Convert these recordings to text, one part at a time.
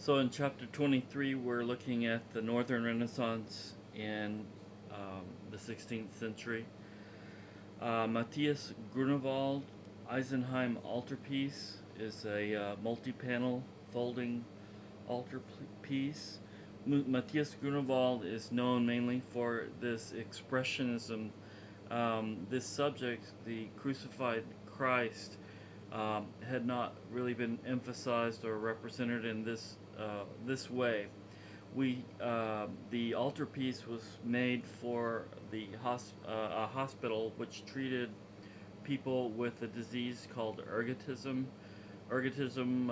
So in chapter 23, we're looking at the Northern Renaissance in the 16th century. Matthias Grunewald Eisenheim altarpiece is a multi-panel folding altarpiece. Matthias Grunewald is known mainly for this expressionism. This subject, the crucified Christ, had not really been emphasized or represented in this way. The altarpiece was made for a hospital which treated people with a disease called ergotism. Ergotism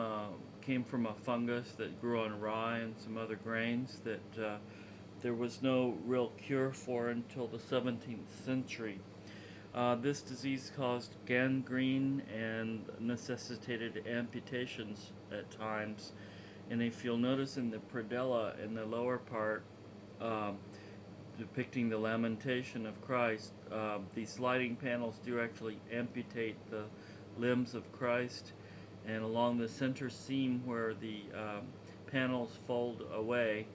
came from a fungus that grew on rye and some other grains that there was no real cure for until the 17th century. This disease caused gangrene and necessitated amputations at times. And if you'll notice in the predella in the lower part, um, depicting the lamentation of Christ, the sliding panels do actually amputate the limbs of Christ. And along the center seam where the panels fold away,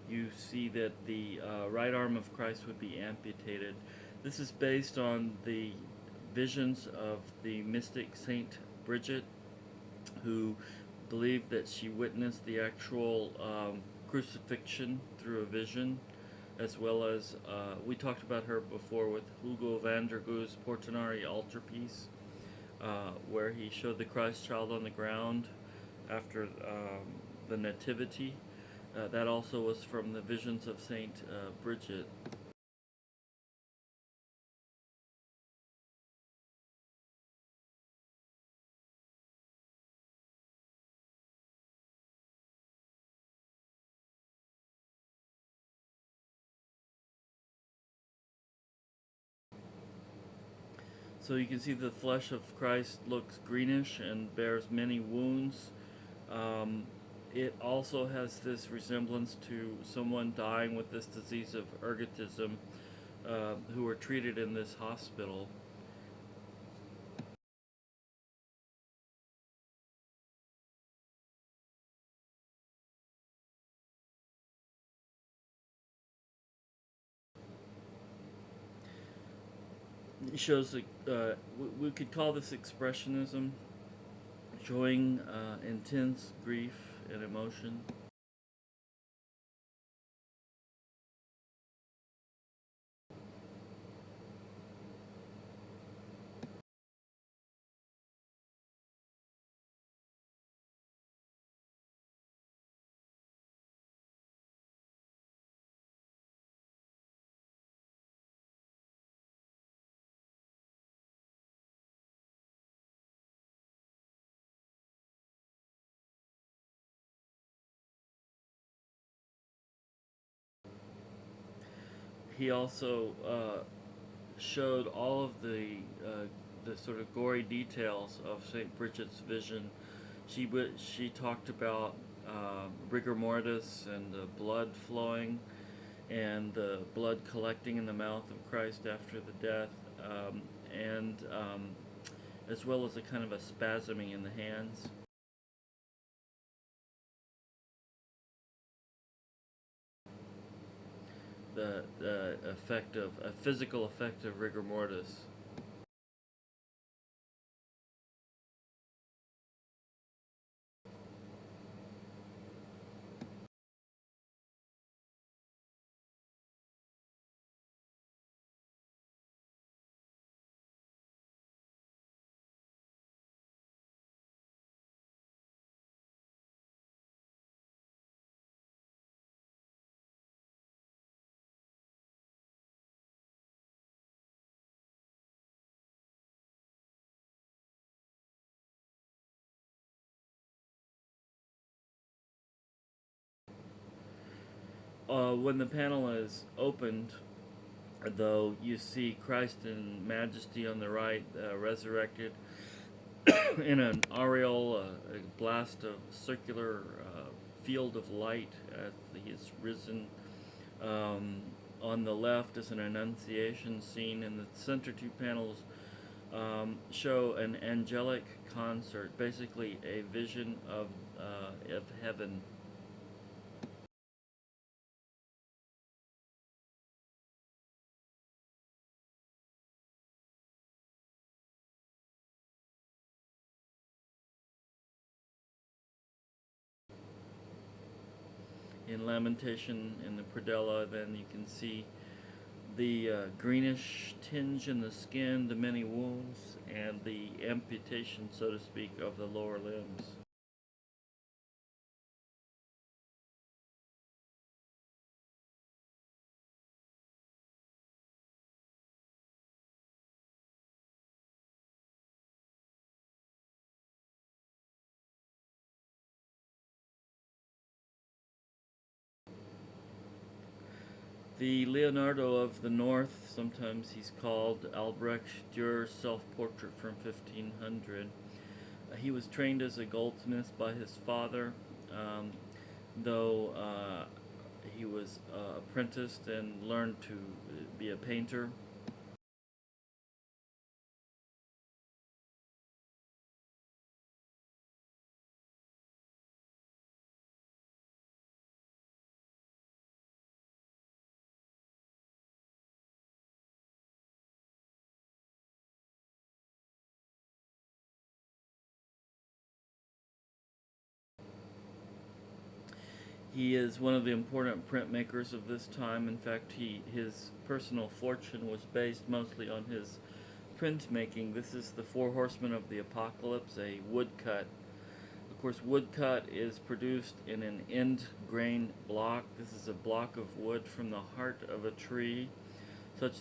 you see that the right arm of Christ would be amputated. This is based on the visions of the mystic Saint Bridget, who believed that she witnessed the actual crucifixion through a vision, as well as we talked about her before with Hugo van der Goes' Portinari altarpiece, where he showed the Christ child on the ground after the Nativity. That also was from the visions of Saint Bridget. So you can see the flesh of Christ looks greenish and bears many wounds. Um, it also has this resemblance to someone dying with this disease of ergotism who were treated in this hospital. It shows, we could call this expressionism, showing intense grief and emotion. He also showed all of the sort of gory details of Saint Bridget's vision. She talked about rigor mortis and the blood flowing and the blood collecting in the mouth of Christ after the death, and as well as a kind of a spasming in the hands. The effect of a physical effect of rigor mortis. When the panel is opened, though, you see Christ in majesty on the right, resurrected in an aureole, a blast of circular field of light as he is risen. Um, on the left is an Annunciation scene, and the center two panels show an angelic concert, basically a vision of heaven. in Lamentation in the predella. Then you can see the greenish tinge in the skin, the many wounds, and the amputation, so to speak, of the lower limbs. The Leonardo of the North, sometimes he's called Albrecht Dürer's self-portrait from 1500. He was trained as a goldsmith by his father, though he was apprenticed and learned to be a painter. He is one of the important printmakers of this time. In fact, his personal fortune was based mostly on his printmaking. This is the Four Horsemen of the Apocalypse, a woodcut. Of course, woodcut is produced in an end grain block. This is a block of wood from the heart of a tree, such